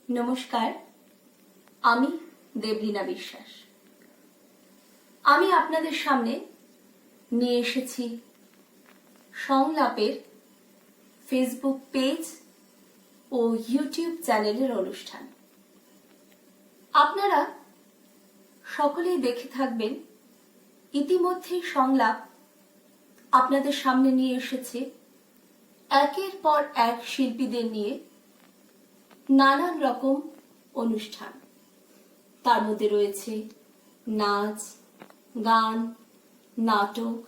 নমস্কার, আমি দেবলীনা বিশ্বাস। আমি আপনাদের সামনে নিয়ে এসেছি সংলাপের ফেসবুক পেজ ও ইউটিউব চ্যানেলের অনুষ্ঠান। আপনারা সকলেই দেখে থাকবেন, ইতিমধ্যেই সংলাপ আপনাদের সামনে নিয়ে এসেছে একের পর এক শিল্পীদের নিয়ে নানান রকম অনুষ্ঠান। তার মধ্যে রয়েছে নাচ, গান, নাটক,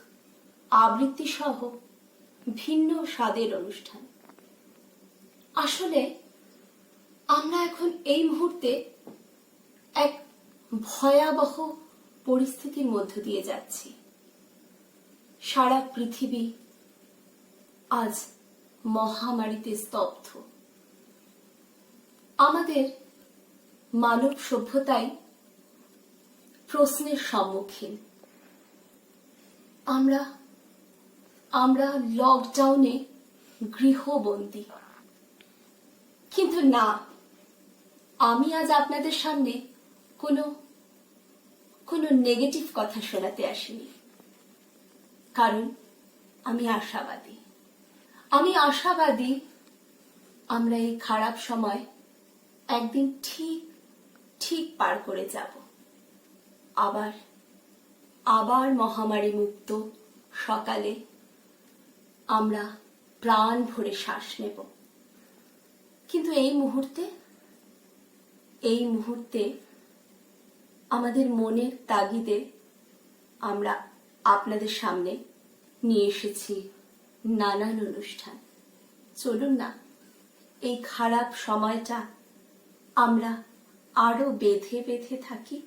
আবৃত্তি সহ ভিন্ন স্বাদের অনুষ্ঠান। আসলে আমরা এখন এই মুহূর্তে এক ভয়াবহ পরিস্থিতির মধ্য দিয়ে যাচ্ছি। সারা পৃথিবী আজ মহামারীতে স্তব্ধ। আমাদের মানব সভ্যতাই প্রশ্নের সম্মুখীন। আমরা লকডাউনে গৃহবন্দী। কিন্তু না, আমি আজ আপনাদের সামনে কোনো নেগেটিভ কথা শোনাতে আসিনি, কারণ আমি আশাবাদী আমরা এই খারাপ সময় একদিন ঠিক পার করে যাব। আবার মহামারী মুক্ত সকালে আমরা প্রাণ ভরে শ্বাস নেব। কিন্তু এই মুহূর্তে আমাদের মনের তাগিদে আমরা আপনাদের সামনে নিয়ে এসেছি নানান অনুষ্ঠান। চলুন না, এই খারাপ সময়টা আমরা আরো বেঁধে থাকি।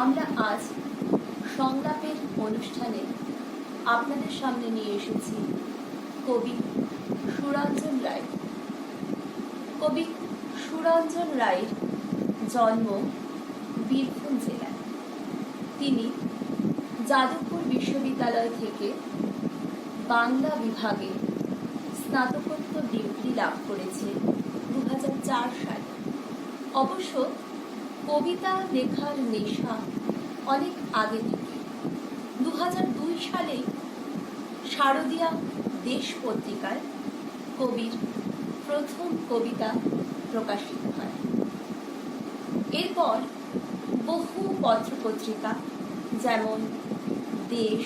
আমরা আজ সংলাপের অনুষ্ঠানে আপনাদের সামনে নিয়ে এসেছি কবি সুরঞ্জন রায়। কবি সুরঞ্জন রায়ের জন্ম বীরভূম জেলায়। তিনি যাদবপুর বিশ্ববিদ্যালয় থেকে বাংলা বিভাগে স্নাতকোত্তর ডিগ্রি লাভ করেছে 2004 সালে। অবশ্য কবিতা লেখার নেশা অনেক আগে থেকে। 2002 সালে শারদীয়া দেশ পত্রিকায় কবির প্রথম কবিতা প্রকাশিত হয়। এরপর বহু পত্রপত্রিকা যেমন দেশ,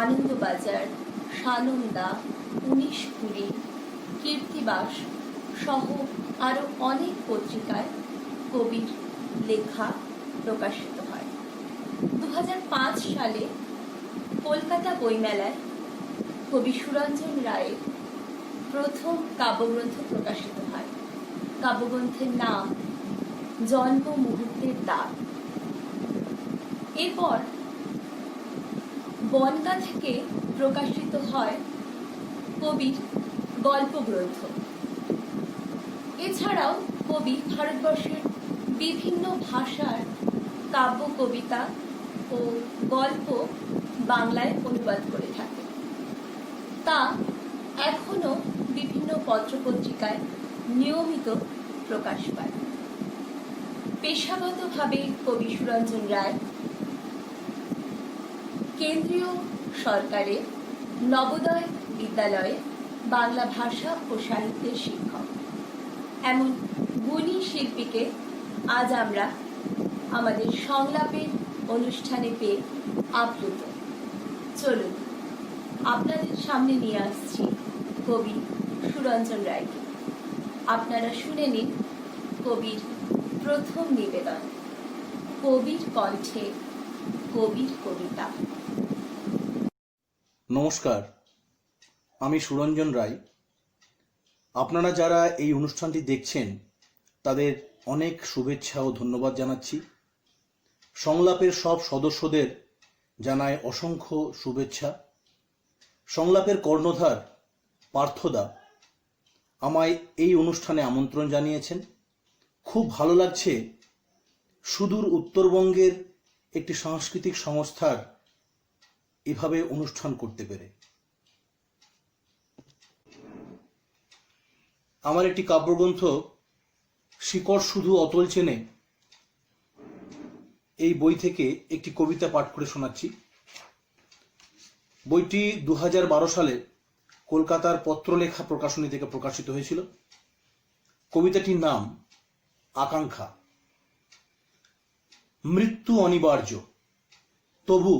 আনন্দবাজার, সানন্দা, 19-20, কীর্তিবাস সহ আরো অনেক পত্রিকায় কবির লেখা প্রকাশিত হয়। 2005 সালে কলকাতা বইমেলায় কবি সুরঞ্জন রায়ের প্রথম কাব্যগ্রন্থ প্রকাশিত হয়। কাব্যগ্রন্থের নাম জন্ম মুহূর্তের দাগ। এরপর বনগা থেকে প্রকাশিত হয় কবির গল্প গ্রন্থ। এছাড়াও কবি ভারতবর্ষের বিভিন্ন ভাষার কাব্য, কবিতা ও গল্প বাংলায় অনুবাদ করে থাকে। তা এখনো বিভিন্ন পত্রপত্রিকায় নিয়মিত প্রকাশ পায়। পেশাগতভাবে কবি সুরঞ্জন রায় কেন্দ্রীয় সরকারের নবোদয় বিদ্যালয়ে বাংলা ভাষা ও সাহিত্যের শিক্ষক। এমন গুণী শিল্পীকে আজ আমরা আমাদের সংলাপের অনুষ্ঠানে পেয়ে আপ্লুত। চলুন, আপনাদের সামনে নিয়ে আসছি কবি সুরঞ্জন রায়কে। আপনারা শুনে নিন কবির প্রথম নিবেদন, কবির কণ্ঠে কবির কবিতা। নমস্কার, আমি সুরঞ্জন রায়। আপনারা যারা এই অনুষ্ঠানটি দেখছেন তাদের অনেক শুভেচ্ছা ও ধন্যবাদ জানাচ্ছি। সংলাপের সব সদস্যদের জানায় অসংখ্য শুভেচ্ছা। সংলাপের কর্ণধার পার্থদা আমায় এই অনুষ্ঠানে আমন্ত্রণ জানিয়েছেন। খুব ভালো লাগছে সুদূর উত্তরবঙ্গের একটি সাংস্কৃতিক সংস্থার এভাবে অনুষ্ঠান করতে পেরে। আমার একটি কাব্যগ্রন্থ শিকড় শুধু অতল চেনে, এই বই থেকে একটি কবিতা পাঠ করে শোনাচ্ছি। বইটি 2012 সালে কলকাতার পত্রলেখা প্রকাশনী থেকে প্রকাশিত হয়েছিল। কবিতাটির নাম আকাঙ্ক্ষা। মৃত্যু অনিবার্য, তবু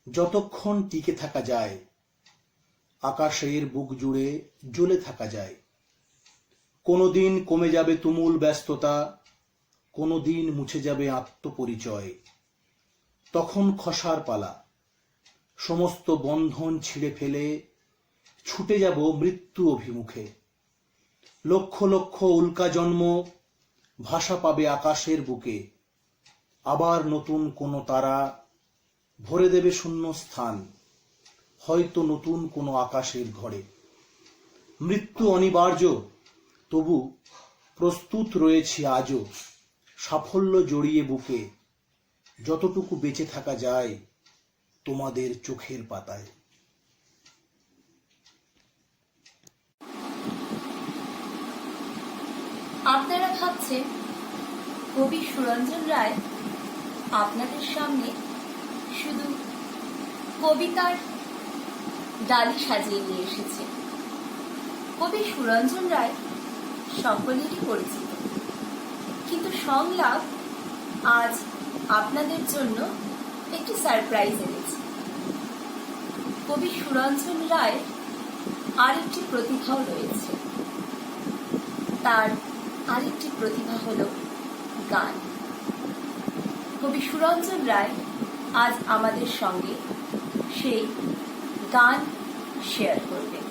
যতক্ষণ টিকে থাকা যায়, আকাশের বুক জুড়ে জ্বলে থাকা যায়। কোনোদিন কমে যাবে তুমুল ব্যস্ততা, কোনোদিন মুছে যাবে আত্মপরিচয়। তখন খসার পালা, সমস্ত বন্ধন ছিঁড়ে ফেলে ছুটে যাব মৃত্যু অভিমুখে। লক্ষ লক্ষ উল্কা জন্ম ভাষা পাবে আকাশের বুকে। আবার নতুন কোনো তারা ভরে দেবে শূন্য স্থান, হয়তো নতুন কোনো আকাশের ঘরে। মৃত্যু অনিবার্য, তবু প্রস্তুত রয়েছি আজও, সাফল্য জড়িয়ে বুকে। যতটুকু বেঁচে থাকা যায় তোমাদের চোখের পাতায়। আপনারা ভাবছেন কবি সুরঞ্জন রায় আপনাদের সামনে শুধু কবিতার ডালি সাজিয়ে নিয়ে এসেছে। কবি সুরঞ্জন রায় সকলেরই পরিচিত, কিন্তু সংলাপ আজ আপনাদের জন্য একটি সারপ্রাইজ এনেছে। কবি সুরঞ্জন রায় আরেকটি প্রতিভাও রয়েছে। তার আরেকটি প্রতিভা হলো গান। কবি সুরঞ্জন রায় আজ আমাদের সঙ্গে সেই গান শেয়ার করবেন।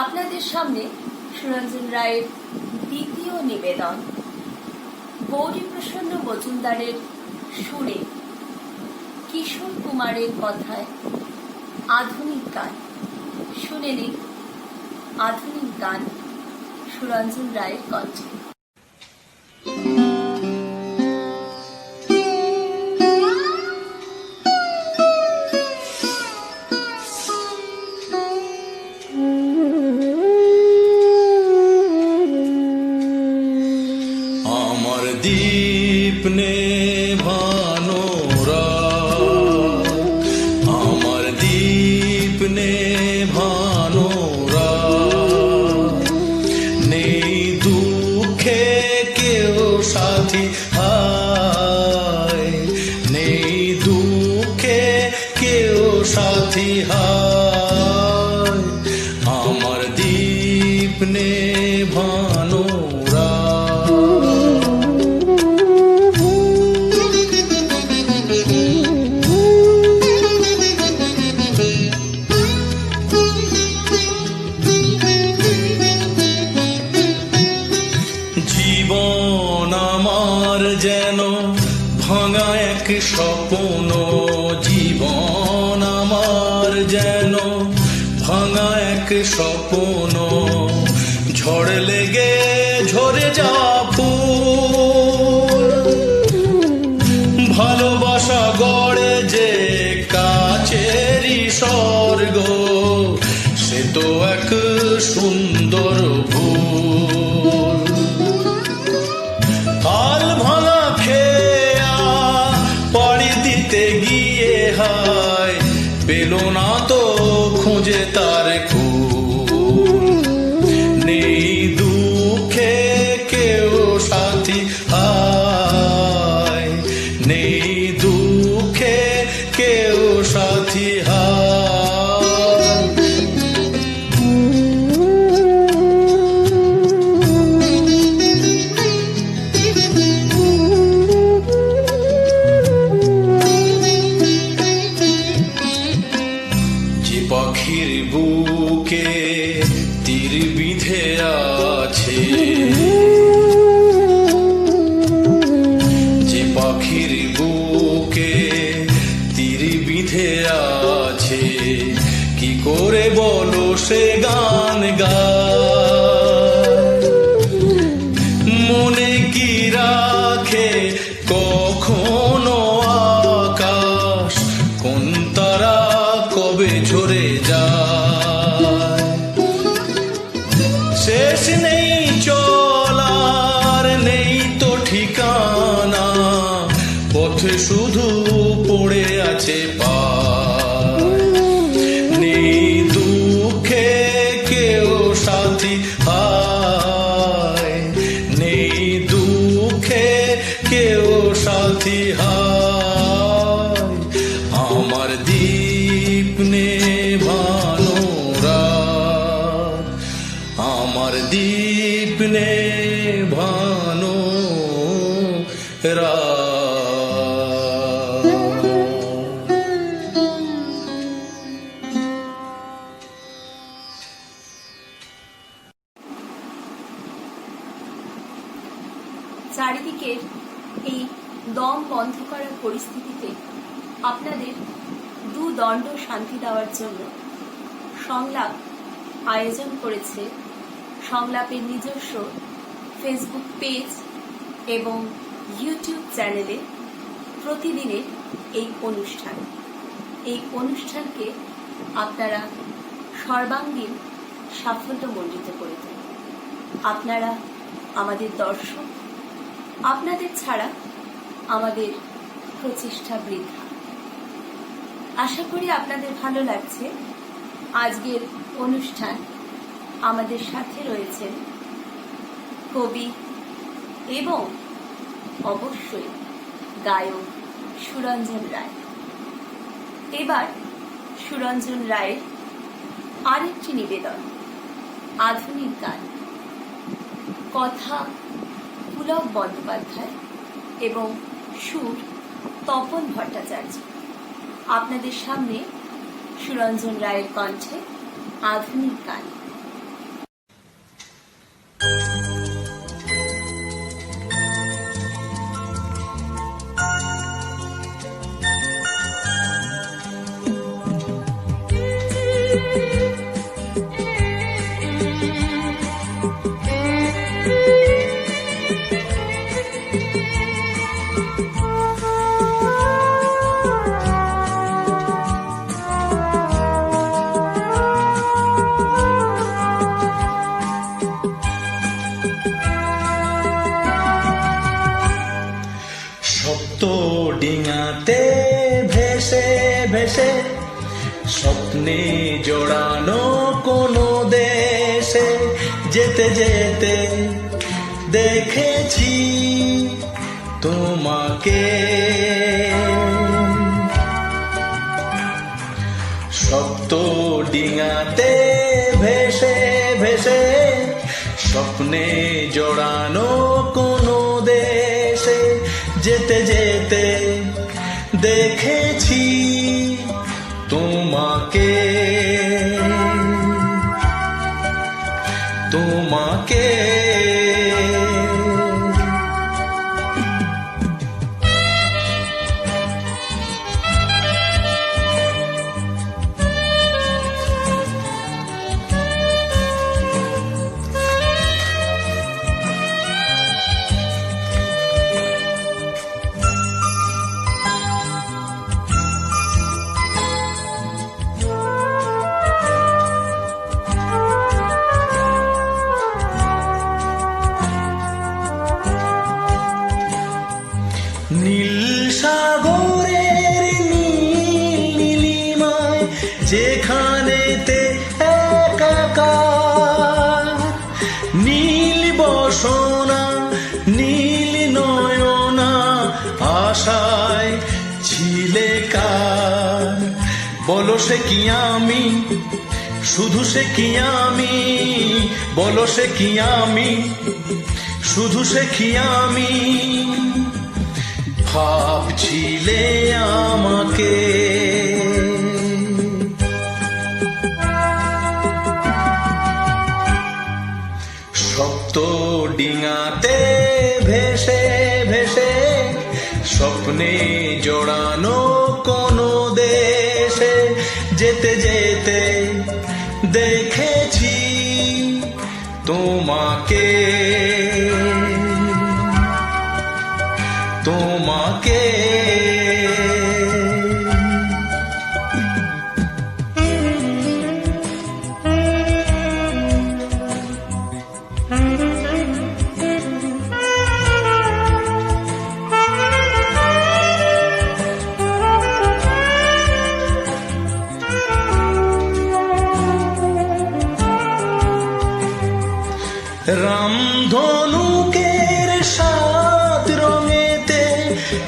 আপনাদের সামনে সুরঞ্জন রায়ের দ্বিতীয় নিবেদন, গৌরীপ্রসন্ন মজুমদারের সুরে, কিশোর কুমারের কথায় আধুনিক গান। শুনে নিন আধুনিক গান সুরঞ্জন রায়ের কণ্ঠে। আমার দীপ নেভানো রাত, আমার দীপ নেভানো রাত, নেই দুঃখে কেউ সাথী হায়, নেই দুঃখে কেউ সাথী হায়, আমার দীপ নেভানো রাত। জীবন আমার যেন ভাঙা এক স্বপ্ন, জীবন আমার যেন ভাঙা এক স্বপ্ন, ঝড় লেগে ঝরে যাওয়া ফুল, ভালোবাসা গড়ে যে কাছেরই স্বর্গ, সে তো এক সুন্দর ভুল। কাল ভাঙা খেয়া পাড়ি দিতে গিয়ে হায়, পেল না তো খুঁজে তার কুল, নেই দুঃখে কেউ সাথী হায়, নেই দুঃখে কেউ সাথী হায়। যে পাখির বুকে তীর বিঁধে আছে, যে পাখির বুকে তীর বিঁধে আছে, কি করে বলো সে গান গায়, মনে কি রাখে কখনো আকাশ, কোন তারা কবে ঝরে যায়, সে কাছে পায়। নেই দুঃখে কেউ সাথী হায়, নেই দুঃখে কেউ সাথী হায়। আমার দীপ নেভানো রাত, আমার দীপ নেভানো রাত। চারিদিকের এই দম বন্ধ করার পরিস্থিতিতে আপনাদের দুদণ্ড শান্তি দেওয়ার জন্য সংলাপ আয়োজন করেছে সংলাপের নিজস্ব ফেসবুক পেজ এবং ইউটিউব চ্যানেলে প্রতিদিনের এই অনুষ্ঠান। এই অনুষ্ঠানকে আপনারা সর্বাঙ্গীন সাফল্যমণ্ডিত করে দেন। আপনারা আমাদের দর্শক, আপনাদের ছাড়া আমাদের প্রচেষ্টা বৃথা। আশা করি আপনাদের ভালো লাগছে। আজকের অনুষ্ঠান আমাদের সাথে রয়েছেন কবি এবং অবশ্যই গায়ক সুরঞ্জন রায়। এবার সুরঞ্জন রায়ের আরেকটি নিবেদন, আধুনিক গান। কথা পুলক বন্দ্যোপাধ্যায় এবং সুর তপন ভট্টাচার্য। আপনাদের সামনে সুরঞ্জন রায়ের কণ্ঠে আধুনিক গান। ডিঙাতে ভেসে ভেসে স্বপ্নে জড়ানো কোনো দেশে যেতে যেতে দেখেছি তোমাকে। সপ্ত ডিঙাতে ভেসে ভেসে স্বপ্নে জড়ানো কোনো দেশে যেতে যেতে দেখেছি তোমাকে, তোমাকে। নীল সাগরের নীলিমায় যেখানেতে একাকার, নীল বসনা নীল নয়না আশায় ছিলে কার। বলো সে কি আমি, শুধু সে কি আমি, বলো সে কি আমি, শুধু সে কি আমি। ভাবছিলে আমাকে, সপ্ত ডিঙাতে ভেসে ভেসে স্বপ্নে জড়ানো কোনো দেশে যেতে যেতে দেখেছি তোমাকে, তোমাকে।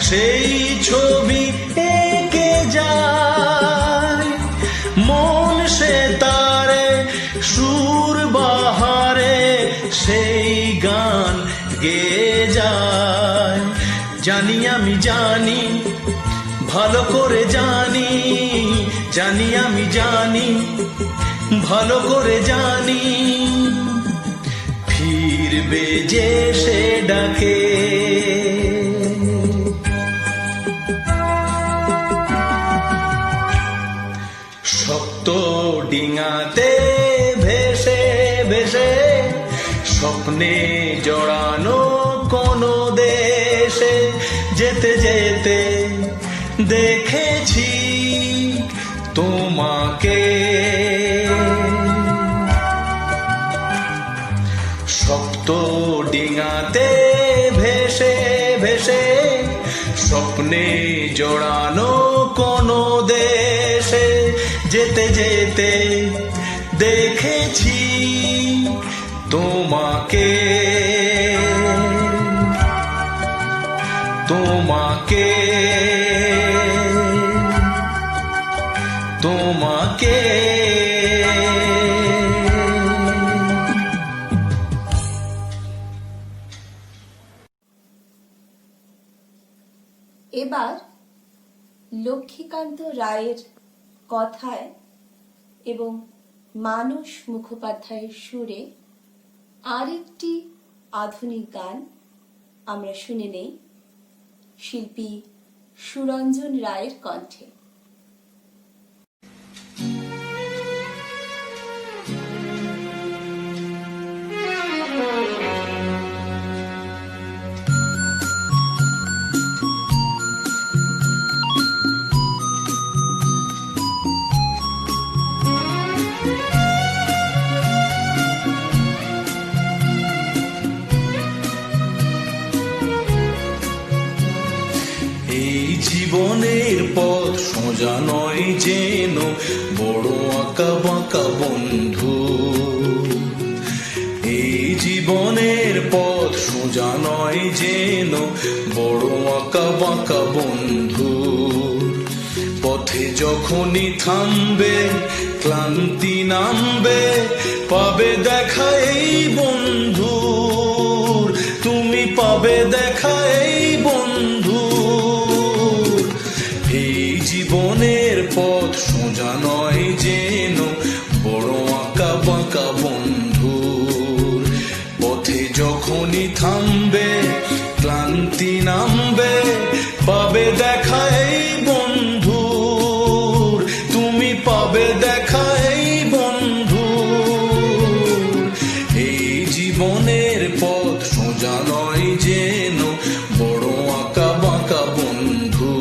সেই ছবি এঁকে যায়, মন সে তারে সুর বাহারে সেই গান গেয়ে যায়। জানি আমি জানি, ভালো করে জানি, জানি আমি জানি, ভালো করে জানি, ফিরবে যে সে ডাকে। শক্ত ডিঙাতে ভেসে ভেসে স্বপ্নে জড়ানো কোন দেশে যেতে যেতে দেখেছি তোমাকে। শক্ত ডিঙাতে ভেসে ভেসে স্বপ্নে জড়ানো কোন দেশে যেতে যেতে দেখেছি তোমাকে, তোমাকে, তোমাকে। এবার লক্ষ্মীকান্ত রায়ের কথায় এবং মানস মুখোপাধ্যায়ের সুরে আরেকটি আধুনিক গান আমরা শুনে নেই শিল্পী সুরঞ্জন রায়ের কণ্ঠে। জীবনের পথ সোজা নয় যেন, বড় আঁকা বাঁকা বন্ধু। এই জীবনের পথ সোজা নয় যেন, বড় আঁকা বাঁকা বন্ধু। পথে যখনই থামবে ক্লান্তি নামবে, পাবে দেখা এই বন্ধুর, তুমি পাবে দেখা এই বন্ধু। জীবনের পথ সোজা নয় যেন, বড় আঁকা বাঁকা বন্ধুর। পথে যখনই থামবে ক্লান্তি নামবে, পাবে দেখা এই বন্ধুর, তুমি পাবে দেখা এই বন্ধুর। এই জীবনের পথ সোজা নয় যেন, বড় আঁকা বাঁকা বন্ধু।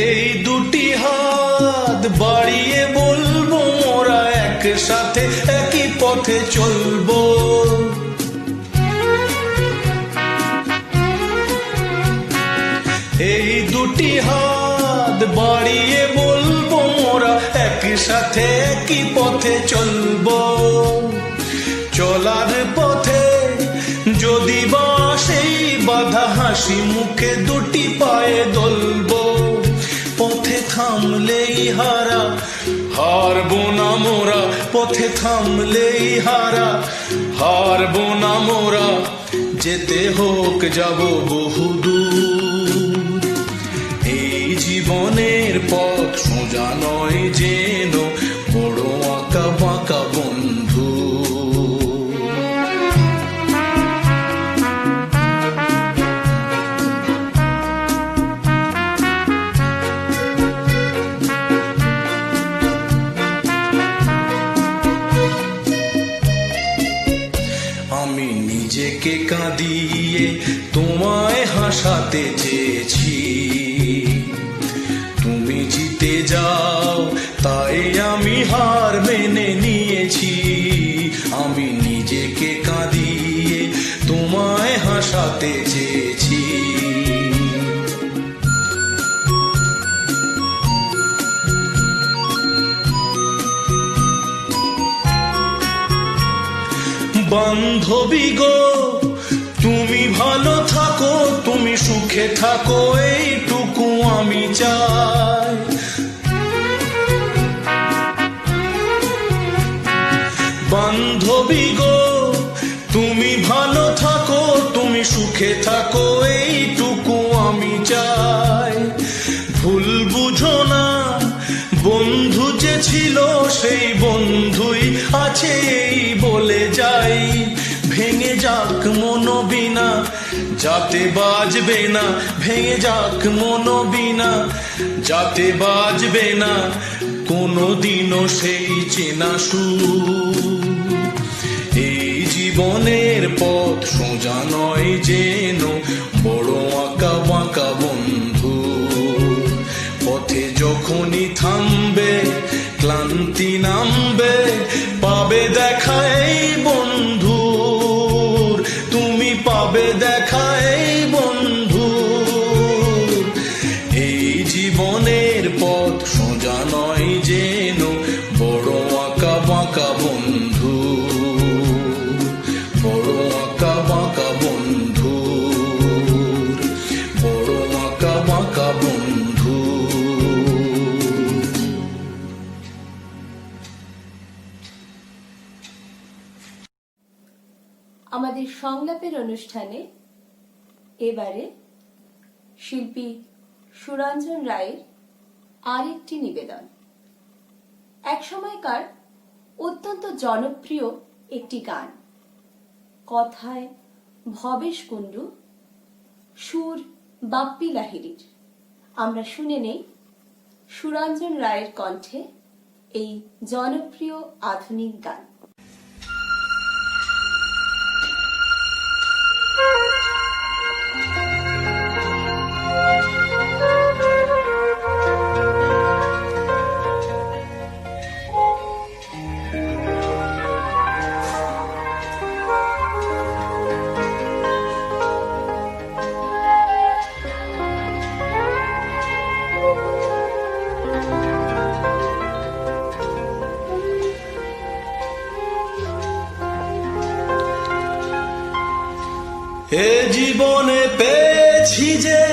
এই দুটি হাত বাড়িয়ে বলবো মোরা একসাথে একই পথে চলবো। এই দুটি হাত বাড়িয়ে বলবো মোরা একসাথে একই পথে চলবো। চলার পথে যদি বা সেই বাধা, হাসি মুখে দুটি পায়ে দলবো। পথে থামলেই হারা, হারবো না মোরা, পথে থামলেই হারা, হারবো না মোরা। যেতে হোক যাব বহুদূর। এই জীবনের পথ সোজা নয় যেন, বড় আঁকা বাঁকা বন্ধু। আমি নিজেকে কাঁদিয়ে তোমায় হাসাতে চেয়েছি, তুমি জিতে যাও তাই আমি হার মেনে নিয়েছি। আমি নিজে বোঝাতে চেয়েছি। বান্ধবী গো, তুমি ভালো থাকো, তুমি সুখে থাকো, এইটুকু আমি চাই। বান্ধবী গো, তুমি ভালো থাকো, তুমি সুখে থাকো, এইটুকু আমি চাই। ভুল বুঝো না, বন্ধু যে ছিল সেই বন্ধুই আছে এই বলে যাই। ভেঙে যাক মনোবিনা, যাতে বাজবে না, ভেঙে যাক মনোবিনা, যাতে বাজবে না কোনোদিনও সেই চেনা সুর। এই জীবনের পথ সোজা নয় যেন, বড় আঁকা বাঁকা বন্ধু। পথে যখনই থামবে, ক্লান্তি নামবে, পাবে দেখা এই বন্ধুর, তুমি পাবে দেখা এই বন্ধুর। এই জীবনের পথ সোজা নয় যেন, বড় আঁকা বাঁকা বন্ধু, বড় আঁকা বাঁকা বন্ধু, বড় আঁকা বাঁকা বন্ধু। আমাদের সংলাপের অনুষ্ঠানে এবারে শিল্পী সুরঞ্জন রায়ের আরেকটি নিবেদন। একসময়কার অত্যন্ত জনপ্রিয় একটি গান, কথায় ভবেশ কুণ্ডু, সুর বাপ্পি লাহিড়ীর। আমরা শুনে নেই সুরঞ্জন রায়ের কণ্ঠে এই জনপ্রিয় আধুনিক গান। এ জীবনে পেয়েছি যে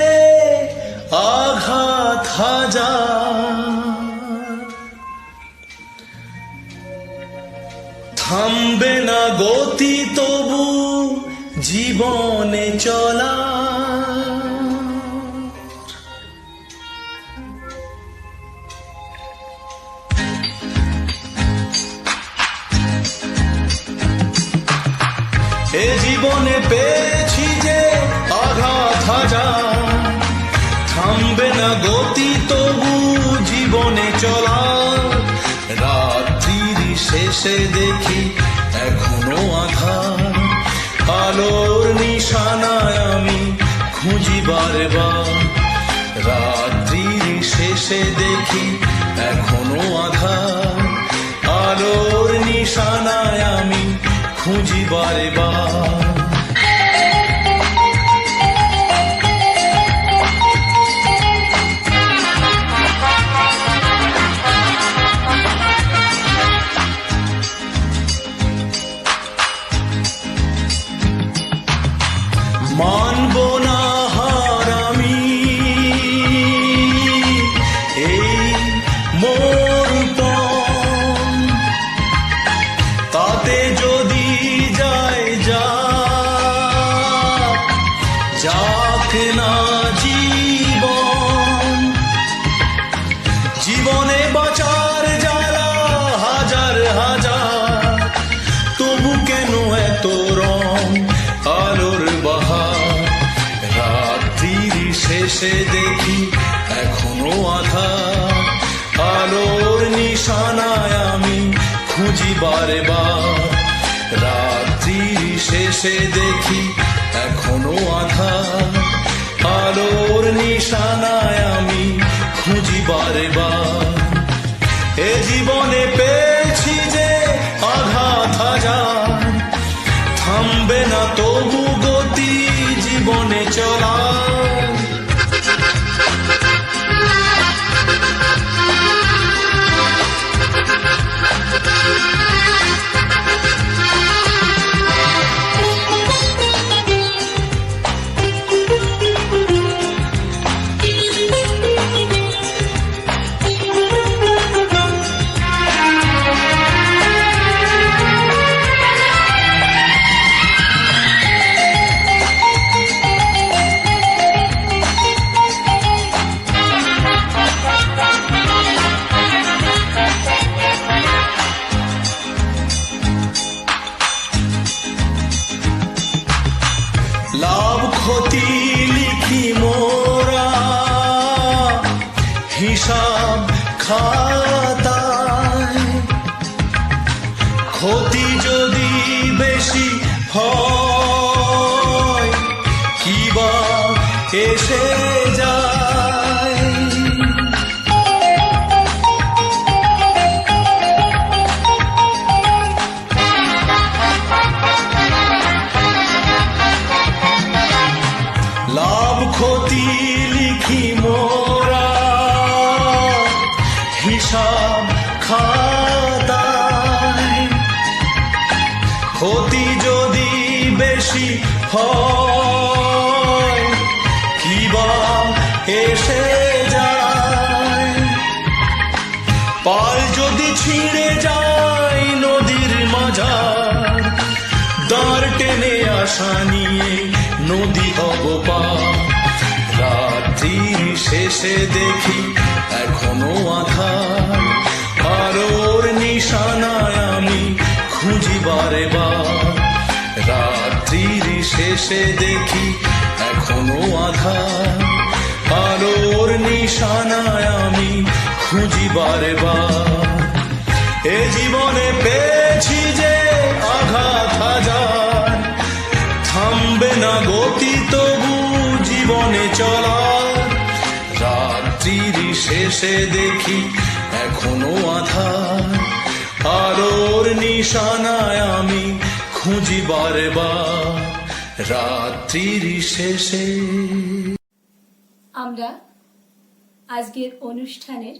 আঘাত হাজার, থামবে না গতি তবু জীবনে চলা। এ জীবনে পেয়েছি যে আঘাত হাজার, থামবে না গতি তবু জীবনে চলা। রাত্রির শেষে দেখি এখনো আধার, আলোর নিশানায় আমি খুঁজি বারবার। রাত্রির শেষে দেখি এখনো আধার, আলোর নিশানায় আমি খুঁজি বারবার। মানব না হার আমি এই মোরপণ, তাতে যদি যায় যাক না জীবন। জীবনে বাঁচার জ্বালা হাজার হাজার, তবু কেন এত রং আলোর বাহার। রাত্রির শেষে দেখি এখনো আধার, আলোর নিশানায় আমি খুঁজি বারবার। রাত্রির শেষে দেখি এখনো আধার, আলোর নিশানায় আমি খুঁজি বারবার। এ জীবনে পেয়েছি যে আঘাত হাজার, থামবে না তবু গতি জীবনে চলা। লাভ ক্ষতি লিখি মোরা হিসাব খাতায়, ক্ষতি যদি বেশি হয় কিবা এসে যায়। লাভ ক্ষতি লিখি মোরা হিসাব খাতায়, ক্ষতি যদি বেশি হয় কিবা এসে যায়। পাল যদি ছিঁড়ে যায় নদীর মাঝার, দাঁড় টেনে আসা নিয়ে নদী অবপার। রাত্রির শেষে দেখি এখনো আধার, আলোর নিশানায় আমি খুঁজি বারে বার। রাত্রির শেষে দেখি এখনো আধার, আলোর নিশানায় আমি খুঁজি বারে বার। এ জীবনে পেয়েছি যে আঘাত হাজার, থামবে না গতি তবু জীবনে চলা। রাত্রির শেষে দেখি এখনো আধার, আলোর নিশানায় আমি খুঁজি বারে বার। রাত্রির শেষে। আমরা আজকের অনুষ্ঠানের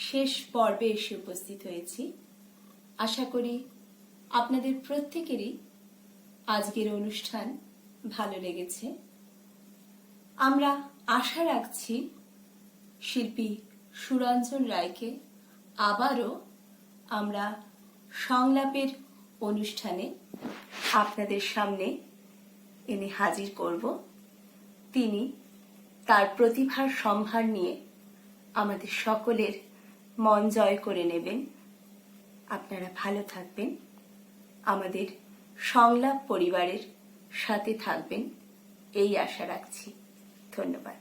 শেষ পর্বে এসে উপস্থিত হয়েছি। আশা করি আপনাদের প্রত্যেকেরই আজকের অনুষ্ঠান ভালো লেগেছে। আমরা আশা রাখছি শিল্পী সুরঞ্জন রায়কে আবারও আমরা সংলাপের অনুষ্ঠানে আপনাদের সামনে এনে হাজির করব। তিনি তার প্রতিভার সম্ভার নিয়ে আমাদের সকলের মন জয় করে নেবেন। আপনারা ভালো থাকবেন, আমাদের সংলাপ পরিবারের সাথে থাকবেন এই আশা রাখছি। ধন্যবাদ।